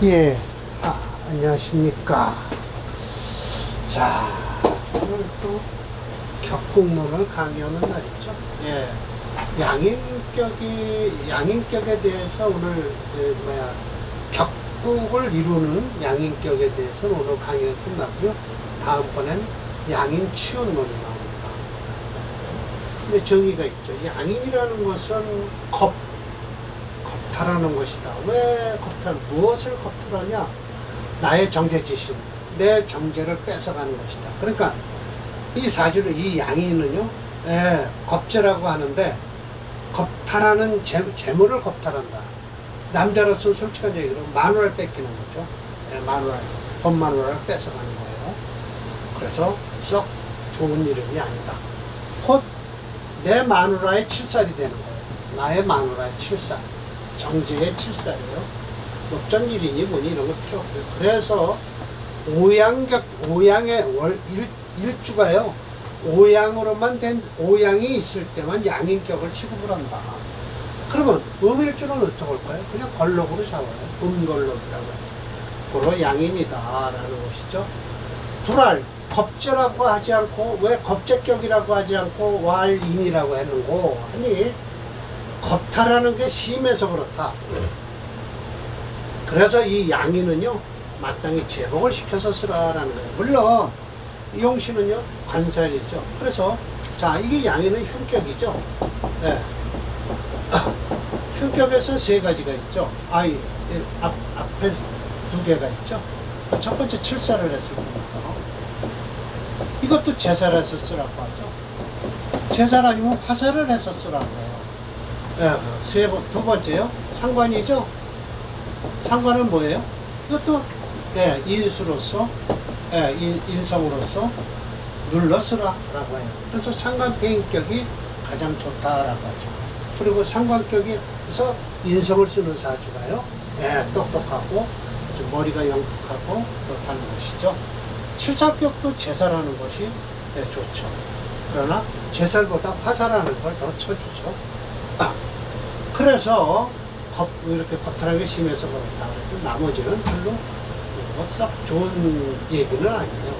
예, 안녕하십니까. 자, 오늘 또 격국론을 강의하는 날이죠. 예, 양인격에 대해서 오늘, 격국을 이루는 양인격에 대해서 오늘 강의가 끝나고요. 다음번엔 양인치운론이 나옵니다. 근데 정의가 있죠. 양인이라는 것은 겁탈하는 것이다. 왜 무엇을 겁탈하냐? 나의 정제지심, 내 정제를 뺏어가는 것이다. 그러니까 이 사주는, 이 양인은요, 겁제라고 하는데, 겁탈하는 재물을 겁탈한다. 남자로서 솔직한 얘기로 마누라를 뺏기는 거죠. 법마누라를 뺏어가는 거예요. 그래서 썩 좋은 이름이 아니다. 곧 내 마누라의 칠살이 되는 거예요. 나의 마누라의 칠살. 정제의 칠살이에요. 어쩐 일이니 뭐니 이런 거 필요 없고요. 그래서 오양의 일주가요. 오양이 있을 때만 양인격을 취급을 한다. 그러면 음일주는 어떻게 할까요? 그냥 걸록으로 잡아요. 음걸록이라고 해서. 그로 양인이다라는 것이죠. 불알, 겁제라고 하지 않고, 왜 겁제격이라고 하지 않고 왈인이라고 했는고 하니, 겁탈하는 게 심해서 그렇다. 그래서 이 양인은요, 마땅히 제복을 시켜서 쓰라라는 거예요. 물론 용신은요, 관살이죠. 그래서 자, 이게 양인은 흉격이죠. 네. 흉격에서 세 가지가 있죠. 앞에 두 개가 있죠. 첫 번째 칠사를 했을 겁니다. 이것도 제사를 해서 쓰라고 하죠. 제사를 아니면 화살을 해서 쓰라고 해요. 두 번째요. 상관이죠. 상관은 뭐예요? 이것도 인수로서, 인성으로서 눌러 쓰라라고 해요. 그래서 상관폐인격이 가장 좋다라고 하죠. 그리고 상관격에서 인성을 쓰는 사주가요, 똑똑하고 좀 머리가 영특하고 그렇다는 것이죠. 칠사격도 제사라는 것이 좋죠. 그러나 제살보다 화살하는 걸 더 쳐주죠. 그래서 이렇게 겁탈하게 심해서 그렇다. 나머지는 별로 썩 좋은 얘기는 아니에요.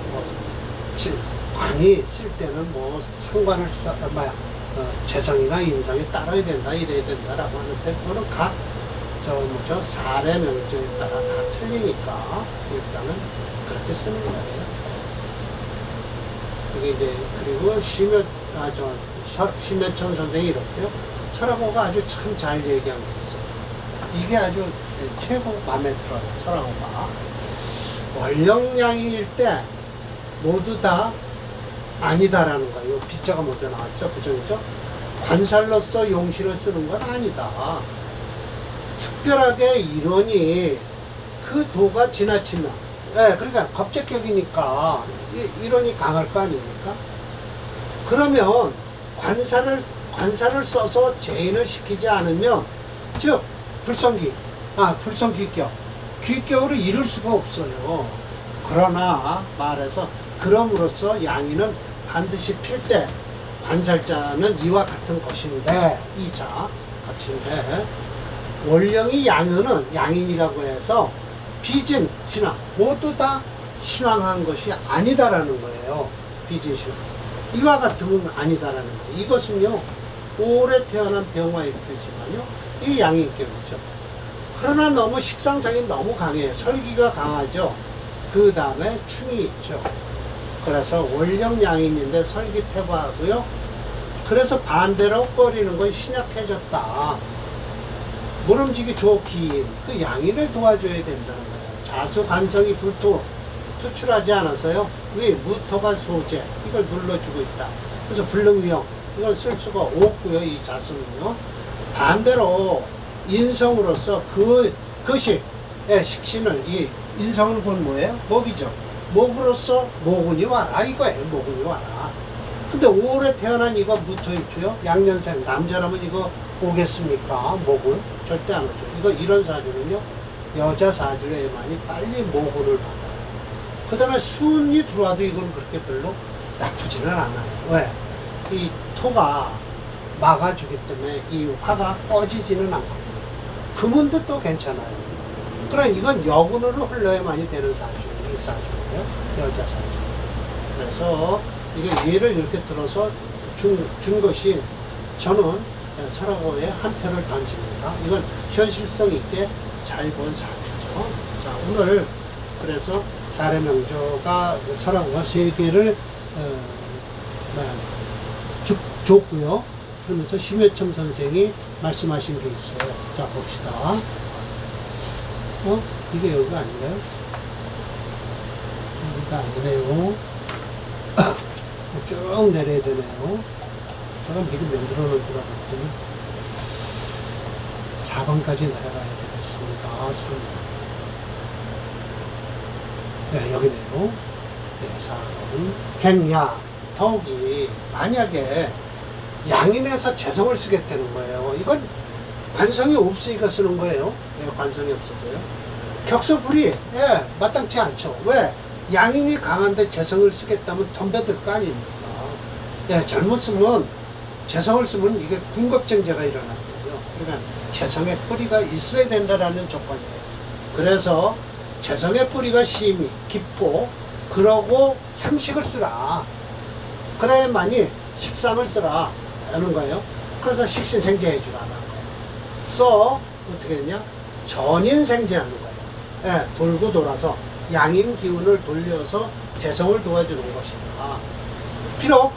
관이 쓸 때는 상관을 재성이나 인성에 따라야 된다, 이래야 된다라고 하는데, 그거는 각 사례 명제에 따라 다 틀리니까 일단은 그렇게 쓰는 거예요. 그리고 심여천 선생이 이렇게요. 설화고가 아주 참 잘 얘기한 게 있어요. 이게 아주 최고 마음에 들어요. 설화고가 원령양인일 때 모두 다 아니다라는 거예요. 빗자가 먼저 나왔죠. 그죠? 관살로서 용신을 쓰는 건 아니다. 특별하게 이론이 그 도가 지나치면, 그러니까 겁제격이니까 이론이 강할 거 아닙니까? 그러면 관살을 써서 재인을 시키지 않으면, 즉 불성귀격, 귀격으로 이룰 수가 없어요. 그러나 말해서 그럼으로써 양인은 반드시 필 때 관살자는 이와 같은 것인데, 같은데 원령이 양인이라고 해서 비진 신앙 모두 다 신앙한 것이 아니다라는 거예요. 비진 신앙 이와 같은 건 아니다라는 거예요. 이것은요, 오래 태어난 병화일주지만요, 이 양인격이죠. 그러나 너무 식상성이 너무 강해요. 설기가 강하죠. 그 다음에 충이 있죠. 그래서 원령 양인인데 설기 태과하고요. 그래서 반대로 꺼리는 건 신약해졌다. 모름지기 조기인, 그 양인을 도와줘야 된다는 거예요. 자수 간성이 투출하지 않아서요. 왜 무토가 소재, 이걸 눌러주고 있다. 그래서 불능위험, 이걸 쓸 수가 없고요. 이 자수는요. 반대로 인성으로서 그것이 식신을, 이 인성을 본 뭐예요? 목이죠. 목으로서 모군이 와라 이거예요. 모군이 와라. 근데 오래 태어난 이거 무토일주요. 양년생 남자라면 이거 오겠습니까? 목을 절대 안 오죠. 이런 사주는요, 여자 사주에만이 빨리 모군을 받아요. 그 다음에 순이 들어와도 이건 그렇게 별로 나쁘지는 않아요. 왜? 이 토가 막아주기 때문에 이 화가 꺼지지는 않거든요. 금은도 또 괜찮아요. 그러나 이건 여군으로 흘러야만이 되는 사주예요. 이 사주예요. 여자 사주. 그래서 이게 예를 이렇게 들어서 준 것이 저는 서라고에 한 표를 던집니다. 이건 현실성 있게 잘 본 사주죠. 자, 오늘 그래서 사례명조가 서라고가 3개를 줬고요. 그러면서 심여첨 선생이 말씀하신 게 있어요. 자, 봅시다. 이게 여기가 아닌가요? 여기가 아니네요. 쭉 내려야 되네요. 제가 미리 만들어 놓은 줄 알았더니 4번까지 내려가야 되겠습니다. 3번. 네, 여기네요. 네, 4번. 갱야. 더욱이 만약에 양인에서 재성을 쓰겠다는 거예요. 이건 관성이 없으니까 쓰는 거예요. 네, 관성이 없어서요. 격서불이 마땅치 않죠. 왜? 양인이 강한데 재성을 쓰겠다면 덤벼들 거 아닙니까? 잘못 쓰면 재성을 쓰면 이게 군겁정제가 일어났거든요. 그러니까 재성의 뿌리가 있어야 된다라는 조건이에요. 그래서 재성의 뿌리가 심히 깊고 그러고 상식을 쓰라. 그래야만이 식상을 쓰라 하는 거예요. 그래서 식신생제 해주라는 거예요. 어떻게 했냐? 전인생제하는 거예요. 돌고 돌아서 양인 기운을 돌려서 재성을 도와주는 것이다. 비록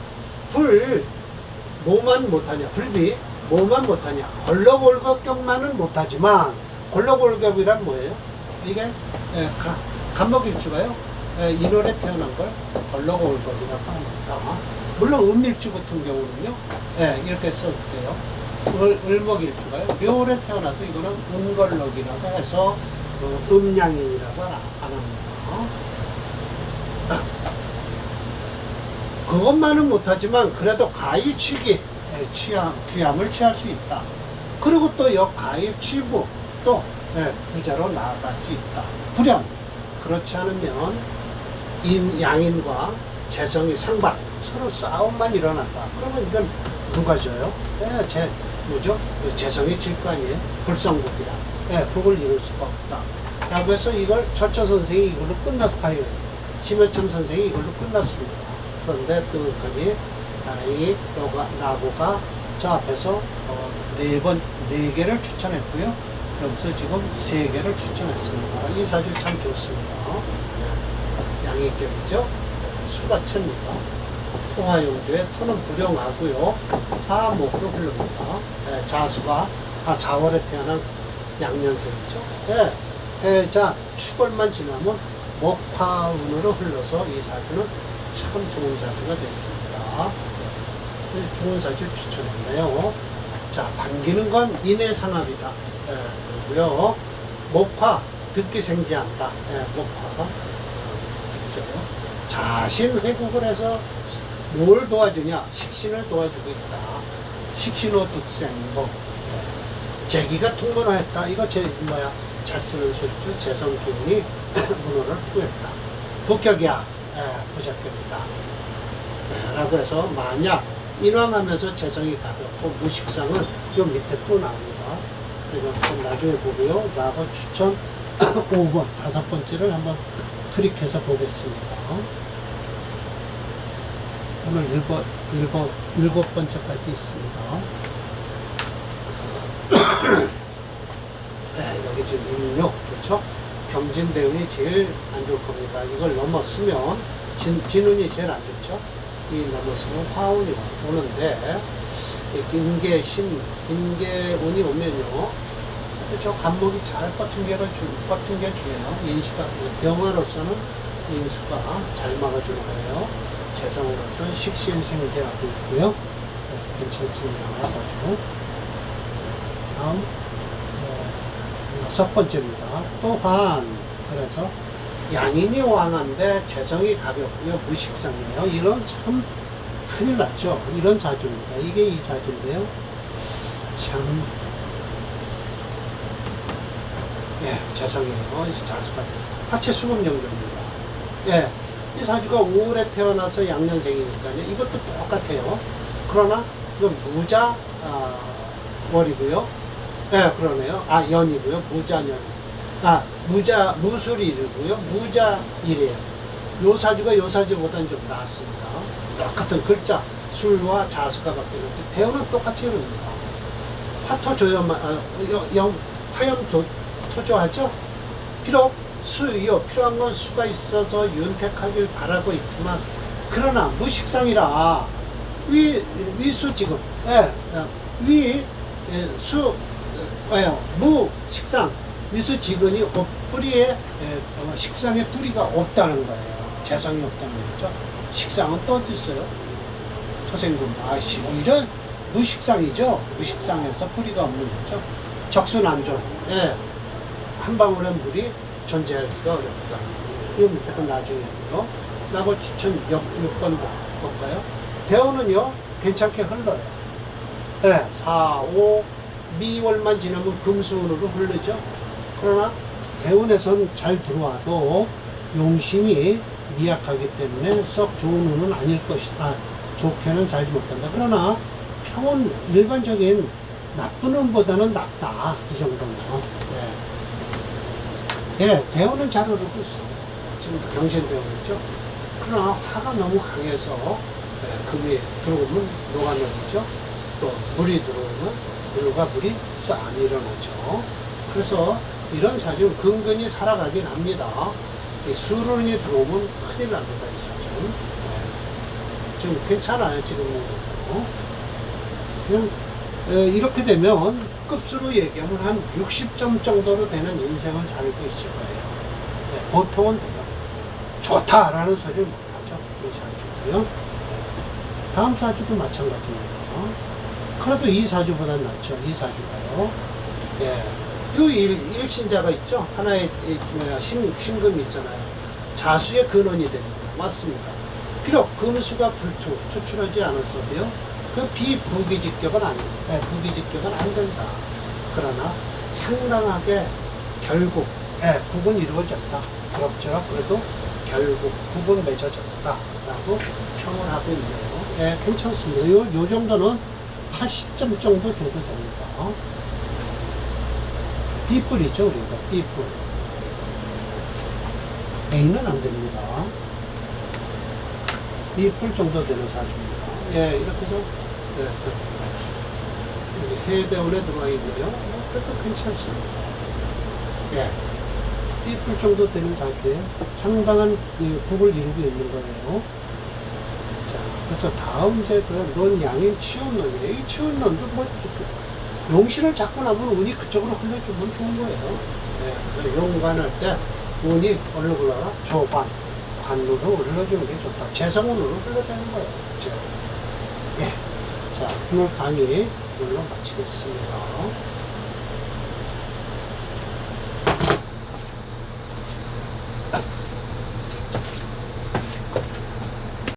뭐만 못하냐? 불비 뭐만 못하냐? 걸럭올겁격만은 못하지만 걸럭올겁이란 뭐예요? 이게 간목일주가요. 인월에 태어난 걸 걸럭올겁이라고 합니다. 물론 음일주 같은 경우는요, 이렇게 써도 돼요. 을목일주가요. 묘월에 태어나도 이거는 음걸럭이라고 해서 음양인이라고 안 합니다. 그것만은 못하지만 그래도 가위 취기, 귀함을 취할 수 있다. 그리고 또 가위 취부, 또 부자로 나아갈 수 있다. 불연 그렇지 않으면 양인과 재성이 상박, 서로 싸움만 일어난다. 그러면 이건 누가 져요? 재성이 질 거 아니에요? 불성국이라. 국을 이룰 수가 없다. 라고 해서 이걸 철저 선생이 이걸로 심여첨 선생이 이걸로 끝났습니다. 그런데 끝까지 이 나고가 저 앞에서 4개를 추천했고요. 여기서 지금 3개를 추천했습니다. 이 사주 참 좋습니다. 양익격이죠. 수가 찹니다. 토화용주에 토는 불용하고요. 화목으로 흐릅니다. 자월에 태어난 양년생이죠. 해자 축월만 지나면 목화운으로 흘러서 이 사주는 참 좋은 사주가 됐습니다. 좋은 사주 추천했네요. 자, 반기는 건 인해상합이다. 그리고요. 목화, 듣기 생지한다. 목화가 듣죠. 자신 회국을 해서 뭘 도와주냐? 식신을 도와주고 있다. 식신호 득생복. 재기가 통문화했다. 이거 잘 쓰는 소리죠. 재성기운이 문호를 통했다. 북격이야. 부적격이다. 라고 해서 만약 인왕하면서 재성이 가볍고 무식상은 요 밑에 또 나옵니다. 그래서 나중에 보고요. 나고 추천 5번, 5번째를 한번 클릭해서 보겠습니다. 오늘 7번째까지 있습니다. 여기 지금 16, 좋죠? 경진대운이 제일 안 좋을 겁니다. 이걸 넘었으면, 진운이 제일 안 좋죠? 이 넘었으면 화운이 오는데, 인계운이 오면요. 저 간목이 잘 뻗은 게 주네요. 인수가, 병화로서는 인수가 잘 막아주는 거예요. 재성으로서는 식신생계하고 있고요. 괜찮습니다. 사주. 다음 6번째입니다. 또한 그래서 양인이 왕한데 재성이 가볍고요. 무식상이에요. 이런 참 큰일 났죠. 이런 사주입니다. 이게 이 사주인데요. 참 재성이에요. 자수가 하체 수금영조입니다. 이 사주가 5월에 태어나서 양년생이니까요. 이것도 똑같아요. 그러나 이건 무자 월이고요. 그러네요. 연이고요. 무자년. 무술일이고요. 무자일이에요. 요 사주가 요 사주보다는 좀 낫습니다. 똑같은 글자, 술과 자수가 바뀌는데, 대우는 똑같이 이릅니다. 화토조염만, 화염 토조하죠? 비록 수요, 필요한 건 수가 있어서 윤택하길 바라고 있지만, 그러나 무식상이라, 위수지금, 무식상, 위수지근이 뿌리에, 식상에 뿌리가 없다는 거예요. 재성이 없다는 거죠. 식상은 또 어디 있어요? 토생금, 이런 무식상이죠. 무식상에서 뿌리가 없는 거죠. 적순안존, 한 방울의 물이 존재하기가 어렵다. 이거 무조건 나중에요. 나고 추천 6번 볼까요? 대우는요, 괜찮게 흘러요. 4, 5, 미월만 지나면 금수운으로 흐르죠. 그러나 대운에선 잘 들어와도 용신이 미약하기 때문에 썩 좋은 운은 아닐 것이다. 좋게는 살지 못한다. 그러나 평온 일반적인 나쁜 운보다는 낫다. 이 정도면. 대운은 잘 흐르고 있어. 지금 경신대운이죠. 그러나 화가 너무 강해서 금이 들어오면 녹아내리죠. 또 물이 들어오면 물이 싹 일어나죠. 그래서 이런 사주는 근근히 살아가긴 합니다. 수론이 들어오면 큰일 납니다, 이 사주는. 지금 괜찮아요, 지금은. 그냥, 이렇게 되면 급수로 얘기하면 한 60점 정도로 되는 인생을 살고 있을 거예요. 보통은 돼요. 좋다라는 소리를 못하죠, 이 사주고요. 다음 사주도 마찬가지입니다. 그래도 이 사주보다 낫죠, 이 사주가요. 요 일신자가 있죠. 하나의 신금이 있잖아요. 자수의 근원이 됩니다. 맞습니다. 비록 금수가 투출하지 않았어도요. 그 비부기직격은 아닙니다. 부기직격은 안 된다. 그러나 상당하게 결국 국은 이루어졌다. 그럭저럭 그래도 결국 국은 맺어졌다. 라고 평을 하고 있네요. 괜찮습니다. 요 정도는 80점 정도 줘도 됩니다. B뿔이죠, 우리가. B뿔. A는 안 됩니다. B뿔 정도 되는 사주입니다. 이렇게 해서, 여기 해대원에 들어와 있네요. 그래도 괜찮습니다. B뿔 정도 되는 사주에 상당한 국을 이루고 있는 거예요. 자, 그래서 다음 이제 넌 양인 치운론이에요. 이 치운론도 뭐, 용신을 잡고 나면 운이 그쪽으로 흘러주면 좋은 거예요. 용관할 때 운이 어디로 흘러가? 조관, 관으로 흘러주는 게 좋다. 재성운으로 흘러가는 거예요. 자, 오늘 강의 이걸로 마치겠습니다.